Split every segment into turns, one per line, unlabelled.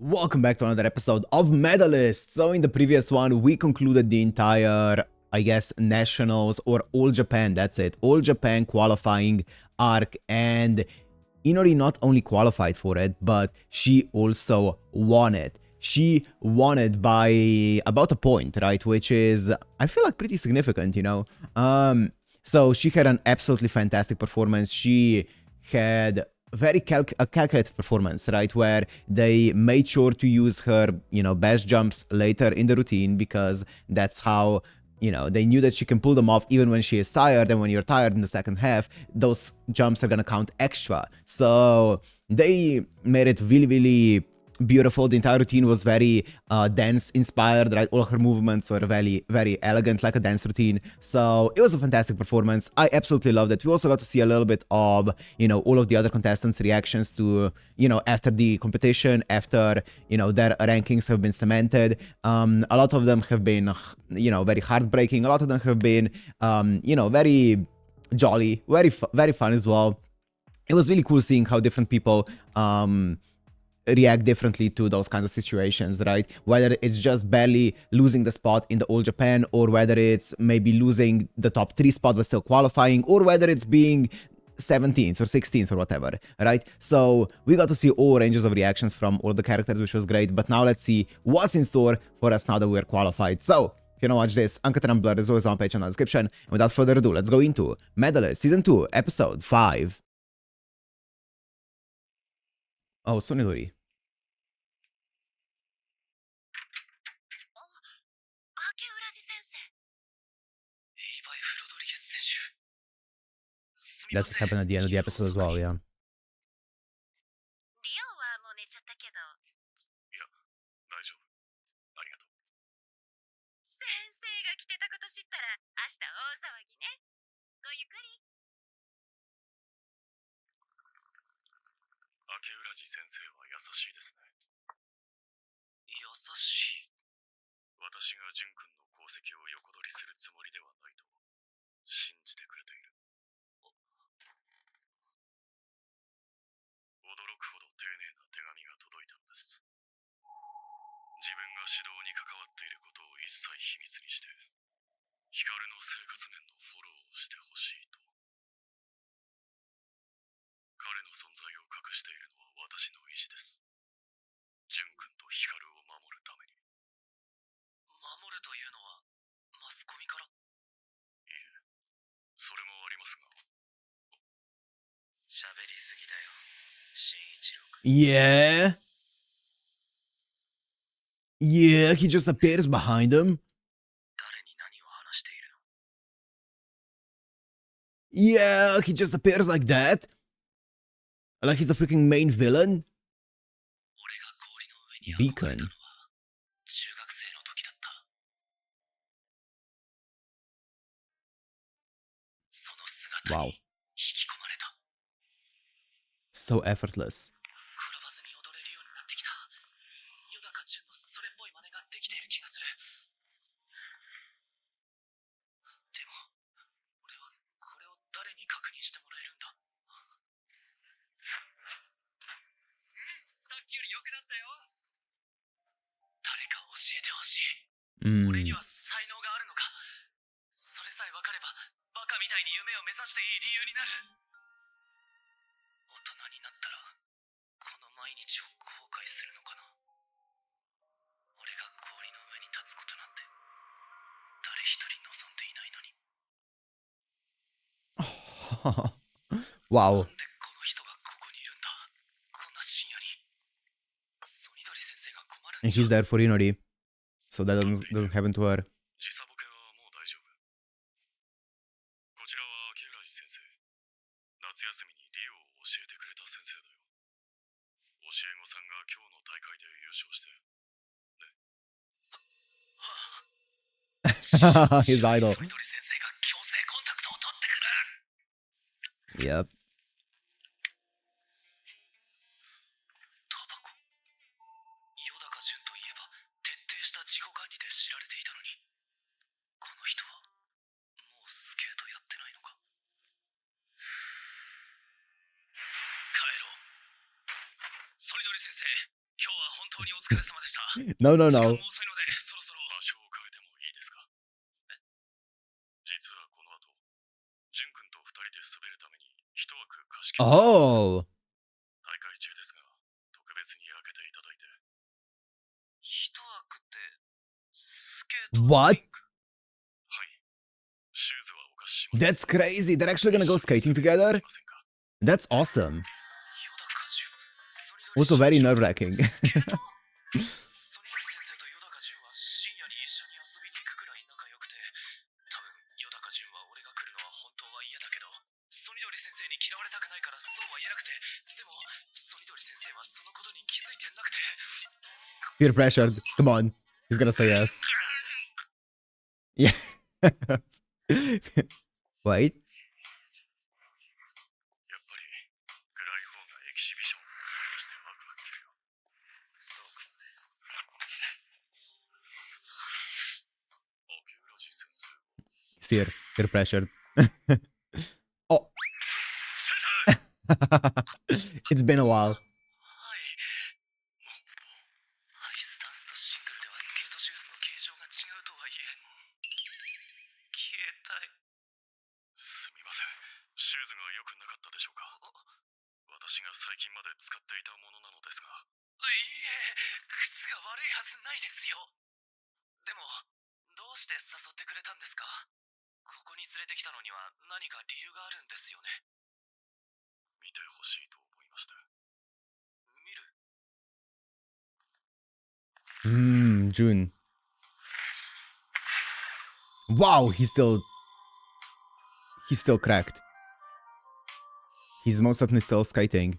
Welcome back to another episode of Medalist. So in the previous one, we concluded the entire, I guess, nationals or All Japan, that's it, All Japan qualifying arc, and Inori not only qualified for it, but she also won it. She won it by about a point, right? Which is, I feel like, pretty significant, you know? So she had an absolutely fantastic performance. She had very calculated performance, right? Where they made sure to use her, best jumps later in the routine, because that's how, they knew that she can pull them off even when she is tired. And when you're tired in the second half, those jumps are gonna count extra. So they made it really, really beautiful. The entire routine was very dance inspired, right? All her movements were very, very elegant, like a dance routine. So it was a fantastic performance. I absolutely loved it. We also got to see a little bit of, all of the other contestants' reactions to, after the competition, after, their rankings have been cemented. A lot of them have been, very heartbreaking. A lot of them have been, very jolly, very fun as well. It was really cool seeing how different people, react differently to those kinds of situations, right? Whether it's just barely losing the spot in the All Japan, or whether it's maybe losing the top 3 spot but still qualifying, or whether it's being 17th or 16th or whatever, right? So we got to see all ranges of reactions from all the characters, which was great. But now let's see what's in store for us now that we're qualified. So if you want to watch this, Uncut and Unblurred is always on page in the description. And without further ado, let's go into Medalist Season 2, Episode 5. Oh, Sonidori. That's what happened at the end of the episode as well, yeah. Yeah. Yeah, he just appears behind him. Yeah, he just appears like that. Like he's the freaking main villain. Beacon. Wow. So effortless. Wow. And he's there for Inori, so that doesn't happen to her. His idol. Yep. No, no, no. Oh. What? That's crazy. They're actually gonna go skating together? That's awesome. Also very nerve-wracking. Peer pressured. Come on. He's gonna say yes. Yeah. Wait. See her. Peer pressured. Oh. It's been a while. June. Wow, he's still cracked. He's most certainly still skating.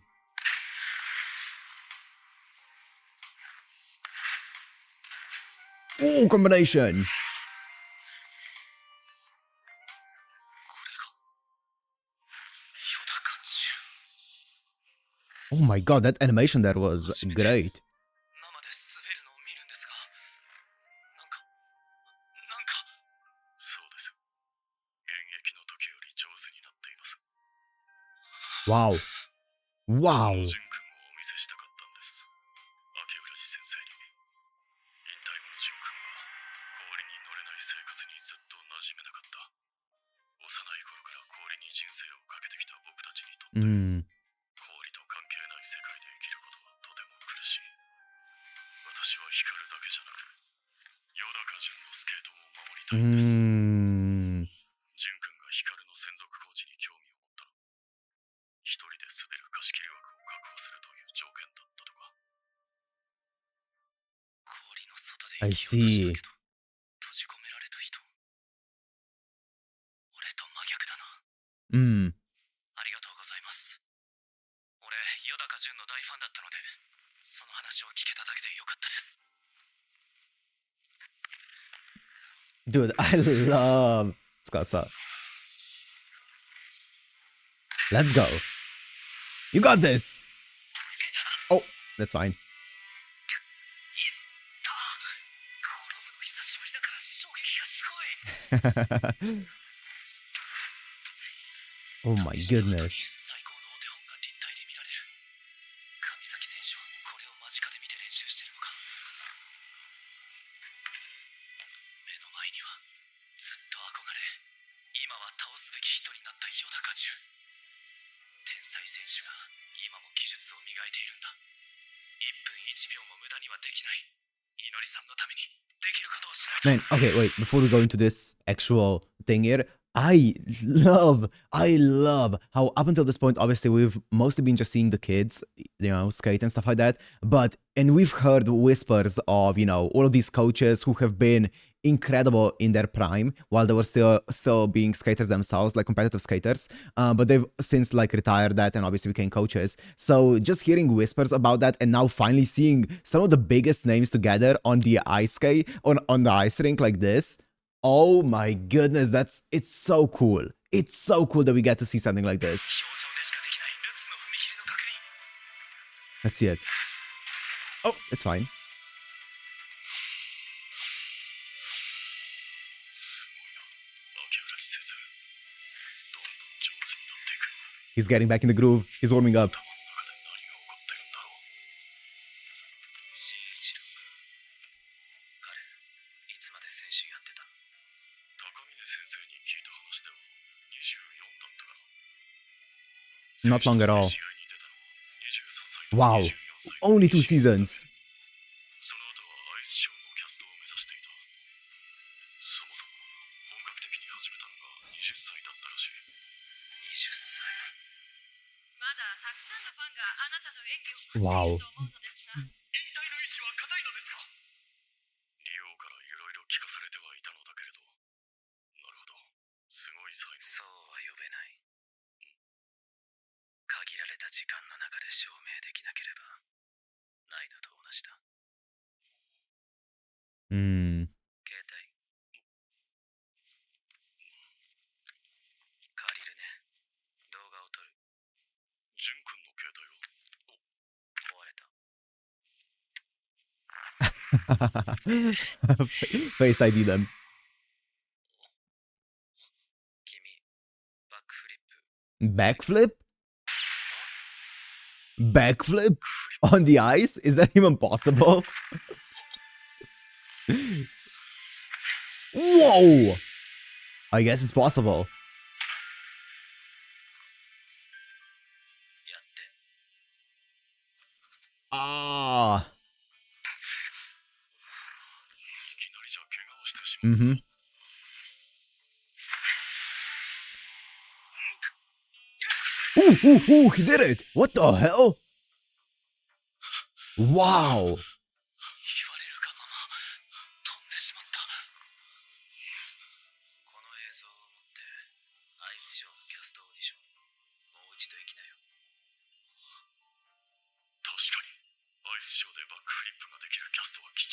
Oh, combination. Oh my god, that animation there was great. Wow. Wow. I see. Dude, I love Tsukasa. Let's go. You got this. Oh, that's fine. Oh my goodness. Man, okay, wait, before we go into this actual thing here, I love how up until this point, obviously, we've mostly been just seeing the kids, you know, skate and stuff like that, and we've heard whispers of, you know, all of these coaches who have been incredible in their prime while they were still being skaters themselves, like competitive skaters, but they've since like retired that and obviously became coaches. So just hearing whispers about that and now finally seeing some of the biggest names together on the ice skate, on the ice rink like this, oh my goodness, it's so cool. It's so cool that we get to see something like this. Let's see it. Oh, it's fine. He's getting back in the groove. He's warming up. Not long at all. Wow. Only 2 seasons. Wow. Hmm. Face ID then. Backflip? Backflip? On the ice? Is that even possible? Whoa! I guess it's possible. Ah. Mm-hmm. Ooh, he did it! What the hell? Wow!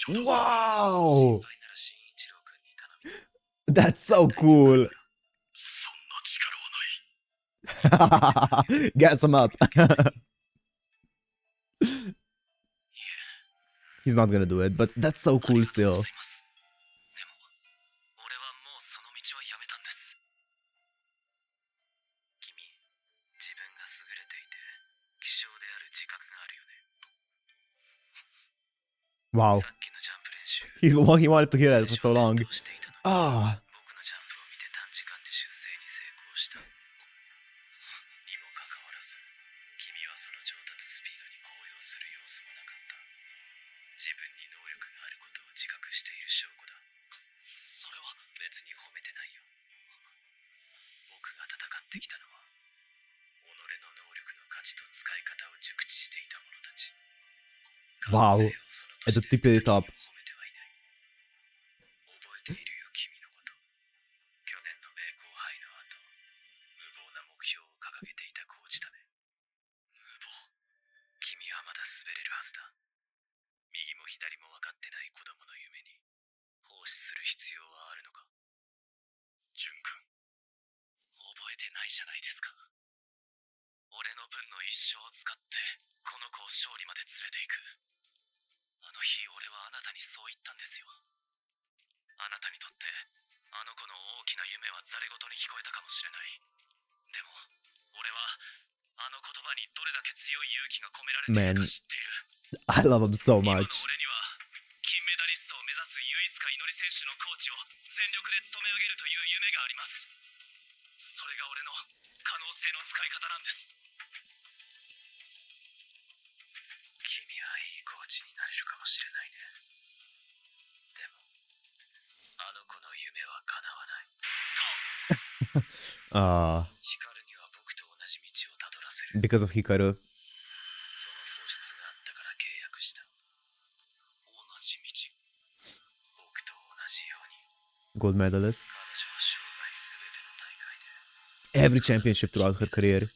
Wow! That's so cool! Gas him up. He's not gonna do it, but that's so cool still. Wow. He wanted to hear that for so long. Ah. Wow. At the tip of the top. Man, I love him so much. Because of Hikaru. Gold medalist. Every championship throughout her career.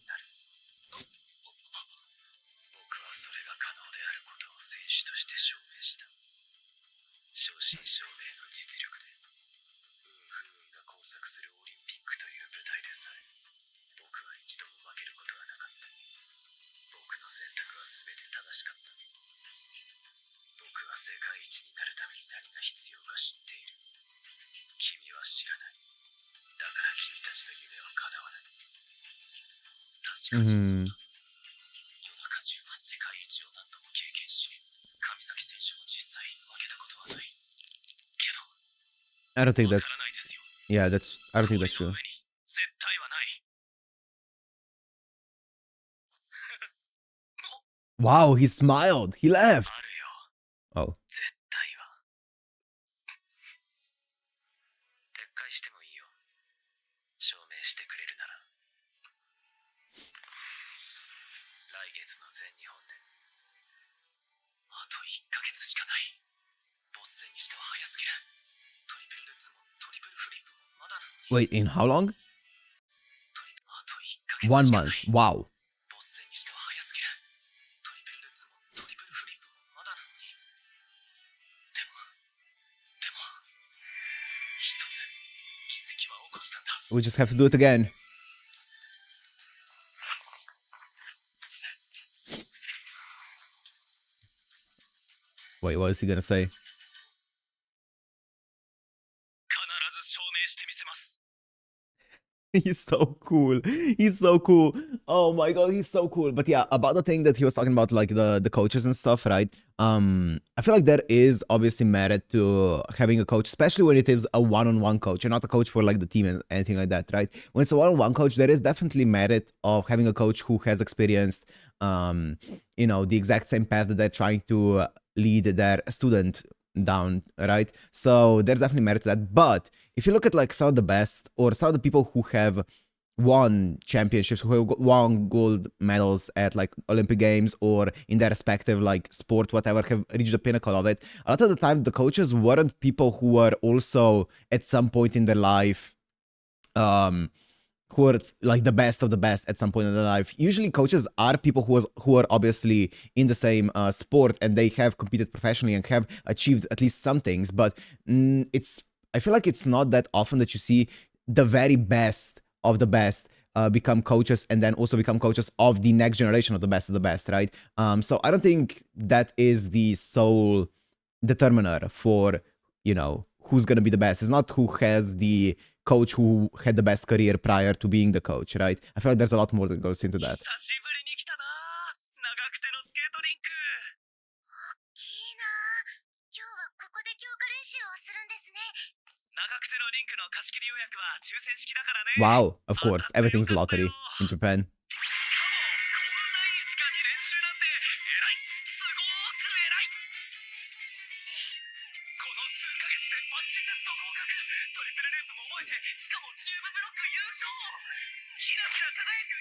Mm-hmm. I don't think that's... Yeah, that's... I don't think that's true. Wow, he smiled. He left. Oh. Wait, in how long? 1 month. Wow. We just have to do it again. Wait, what is he gonna say? He's so cool. He's so cool. Oh my god, he's so cool. But yeah, about the thing that he was talking about, like the coaches and stuff, right? I feel like there is obviously merit to having a coach, especially when it is a one-on-one coach and not a coach for like the team and anything like that, right? When it's a one-on-one coach, there is definitely merit of having a coach who has experienced, you know, the exact same path that they're trying to lead their student down, right? So there's definitely merit to that. But if you look at like some of the best or some of the people who have won championships, who have won gold medals at like Olympic Games or in their respective like sport, whatever, have reached the pinnacle of it, a lot of the time the coaches weren't people who were also at some point in their life who are like the best of the best at some point in their life. Usually coaches are people who are obviously in the same sport and they have competed professionally and have achieved at least some things, but I feel like it's not that often that you see the very best of the best become coaches and then also become coaches of the next generation of the best, right? So I don't think that is the sole determiner for, you know, who's gonna be the best. It's not who has the coach who had the best career prior to being the coach, right? I feel like there's a lot more that goes into that. Wow, of course, everything's lottery in Japan.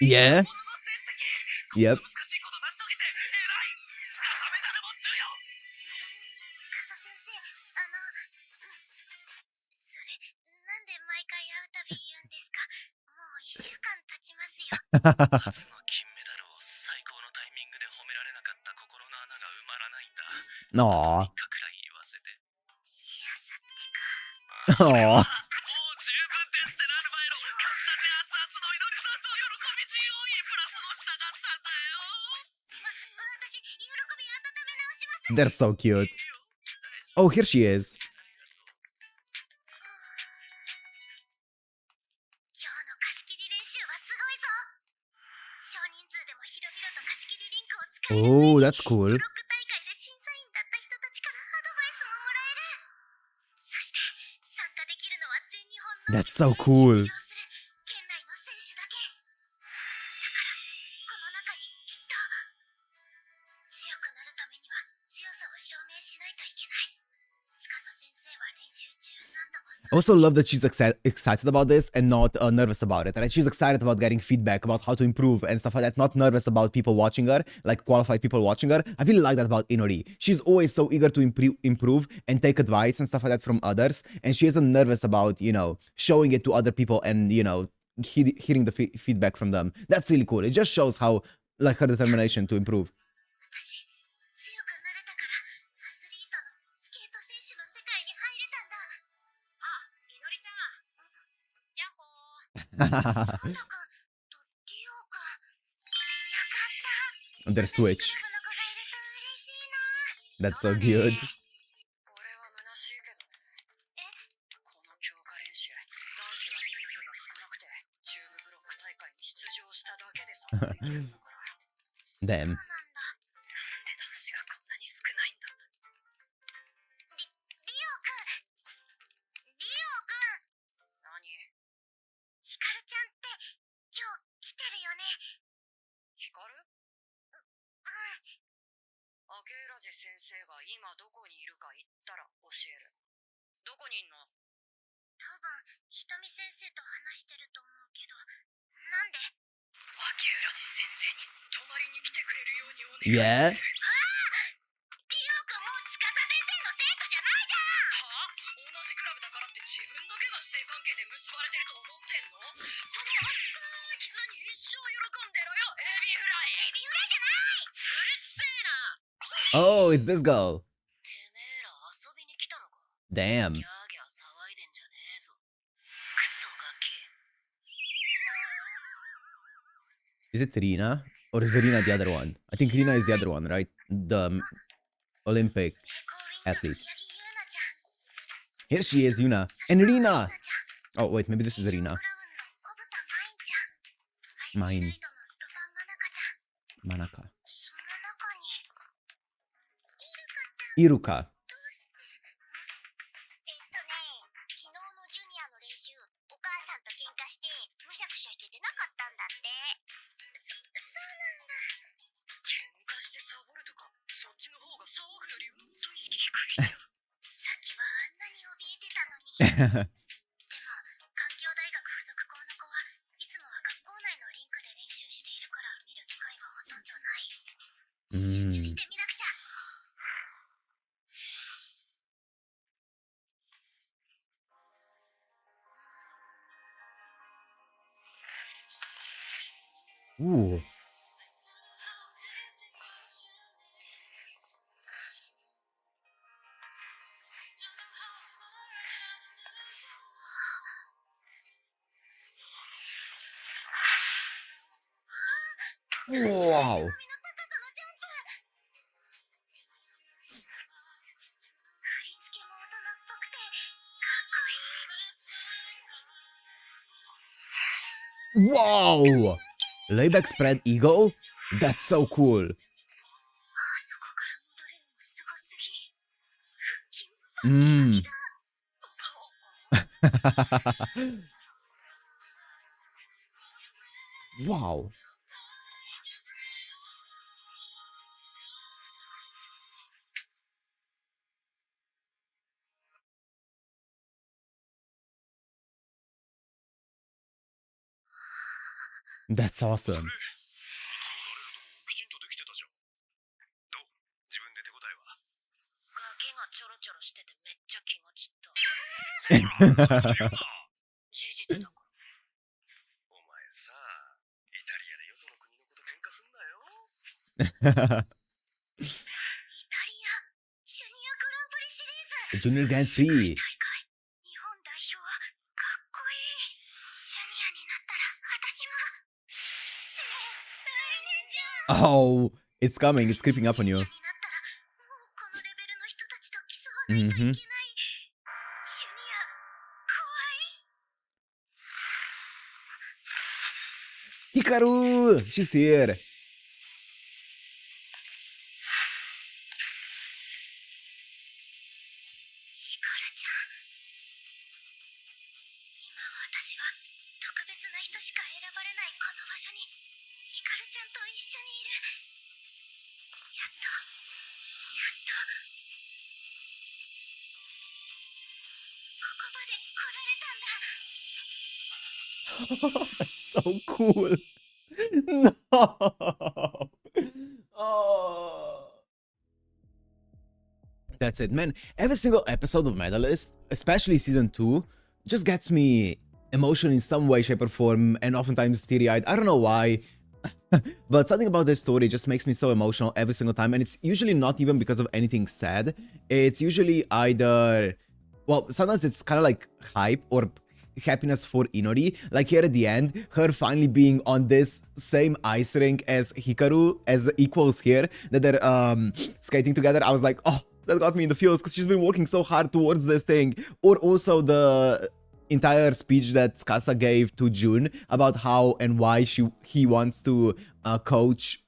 Yeah. Yep. Aww. Aww. They're so cute. Oh, here she is. Oh, that's cool. That's so cool. I also love that she's excited about this and not nervous about it, right? She's excited about getting feedback about how to improve and stuff like that, not nervous about people watching her, like qualified people watching her. I really like that about Inori. She's always so eager to improve and take advice and stuff like that from others, and she isn't nervous about, you know, showing it to other people and, you know, hearing the feedback from them. That's really cool. It just shows how, like, her determination to improve. Their switch. That's so cute. Damn.
ラジ先生が今どこにいるか言ったら教える。どこにいんの？
多分、ひとみ先生と話してると思うけど、なんで？
和牛ラジ先生に泊まりに来てくれるようにお願いする。
Yeah?
ディオ君もう司先生の生徒じゃないじゃん。
はあ？同じクラブだからって自分だけが師弟関係で結ばれてると思ってんの？その熱い絆に一生喜んでろよ、エビフライ。
エビフライじゃない。
うるせえな。
Oh, it's this girl.
てめえら遊びに来たのか。
Damn.
ギャーギャー騒いでんじゃねえぞ。クソガキ。
Is it Rina? Or is Rina the other one? I think Rina is the other one, right? The Olympic
栄光ウィンドウの
athlete.
八木優奈ちゃん。
Here she is, Yuna. And Rina!
優奈ちゃん。
Oh, wait, maybe this is
ブ
Rina.
ラウンの小豚マインちゃん。アイスサイドのストファンマナカちゃん。
Manaka.
その中にイルカちゃん。
Iruka.
どうして昨日のジュニアの練習、お母さんと喧嘩してむしゃくしゃして出なかったんだって。そうなんだ。
喧嘩してサボるとか、そっちの方が騒ぐよりうんと意識低いじゃん。
さっきはあんなに怯えてたのに。でも、環境大学附属校の子はいつもは学校内のリンクで練習しているから見る機会はほとんどない。集中してみなくちゃ。
Ooh. Wow.
の高さのジャンプ。振り付けも大人っぽくてかっこいい。
Wow! Layback spread eagle? That's so cool.
あそこから戻れるのすごすぎ。腹筋バキバキだ。
Wow. That's awesome.
きちんとできてたじゃん。どう？自分で手応えは？ガキがちょろちょろしててめっちゃ気が散った。事実だから。お前さ、イタリアでよその国の子と喧嘩すんなよ。
イタリアジュニアグランプリシリーズ。
Junior Grand
大
Prix.
会日本代表はかっこいい。ジュニアになったら私も。来年じゃん。
Oh, it's coming. It's creeping up on
ジュ
you.
ニアになったらもうこのレベルの人たちと競わないといけない。ジュニア怖い。
Hikaru! She's here.
ヒカルちゃん。今私は特別な人しか選ばれないこの場所にヒカルちゃんと一緒にいる。やっとここまで来られたんだ。
That's so cool. No. Oh. That's it, man. Every single episode of Medalist, especially season 2, just gets me emotional in some way, shape, or form, and oftentimes teary-eyed. I don't know why. But something about this story just makes me so emotional every single time, and it's usually not even because of anything sad. It's usually either, well, sometimes it's kind of like hype or happiness for Inori. Like here at the end, her finally being on this same ice rink as Hikaru, as equals here, that they're skating together. I was like, oh, that got me in the feels because she's been working so hard towards this thing. Or also the entire speech that Tsukasa gave to Jun about how and why he wants to coach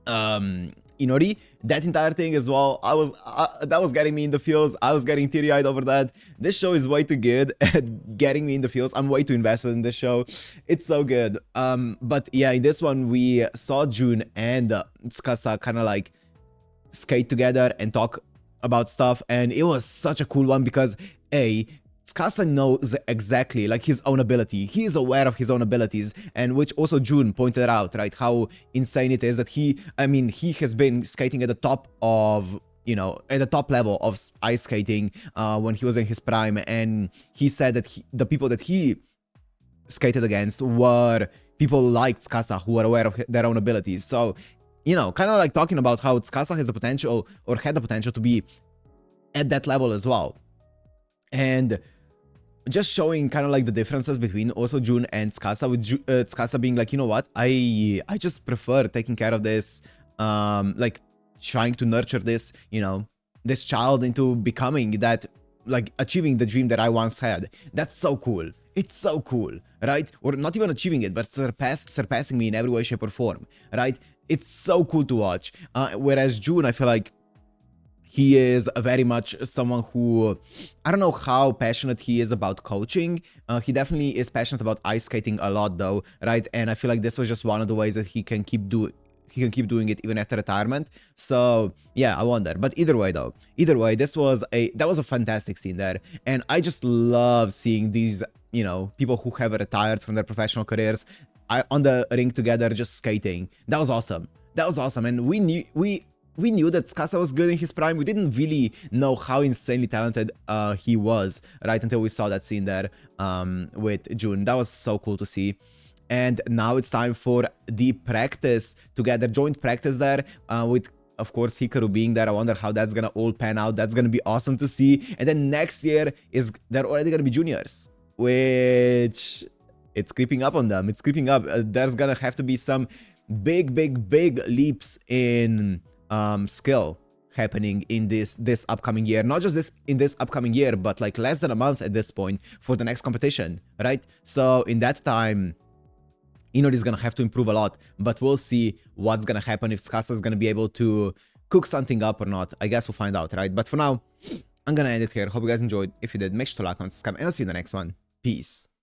Inori. That entire thing as well, that was getting me in the feels. I was getting teary-eyed over that. This show is way too good at getting me in the feels. I'm way too invested in this show. It's so good. But yeah, in this one we saw Jun and Tsukasa kind of like skate together and talk about stuff, and it was such a cool one because Tsukasa knows exactly like his own ability. He is aware of his own abilities, and which also Jun pointed out, right? How insane it is that he has been skating at the top of, at the top level of ice skating when he was in his prime, and he said that the people that he skated against were people like Tsukasa who are aware of their own abilities. So, kind of like talking about how Tsukasa has the potential, or had the potential, to be at that level as well. And just showing kind of like the differences between also Jun and Tsukasa, with Tsukasa being like, you know what, I just prefer taking care of this, like trying to nurture this, this child into becoming that, like achieving the dream that I once had. That's so cool. It's so cool, right? Or not even achieving it, but surpassing me in every way, shape, or form, right? It's so cool to watch. Whereas Jun, I feel like he is very much someone who, I don't know how passionate he is about coaching. He definitely is passionate about ice skating a lot though, right? And I feel like this was just one of the ways that he can keep doing it even after retirement. So yeah, I wonder. But either way, that was a fantastic scene there. And I just love seeing these, people who have retired from their professional careers on the rink together, just skating. That was awesome. And we knew that Tsukasa was good in his prime. We didn't really know how insanely talented he was, right, until we saw that scene there with Jun. That was so cool to see. And now it's time for the practice together, joint practice there, with, of course, Hikaru being there. I wonder how that's gonna all pan out. That's gonna be awesome to see. And then next year they're already gonna be juniors, which it's creeping up on them. It's creeping up. There's gonna have to be some big leaps in skill happening in this upcoming year. Not just in this upcoming year, but like less than a month at this point for the next competition, right? So in that time, Inori is gonna have to improve a lot, but we'll see what's gonna happen, if Tsukasa is gonna be able to cook something up or not. I guess we'll find out, right? But for now, I'm gonna end it here. Hope you guys enjoyed. If you did, make sure to like, comment, subscribe, and I'll see you in the next one. Peace.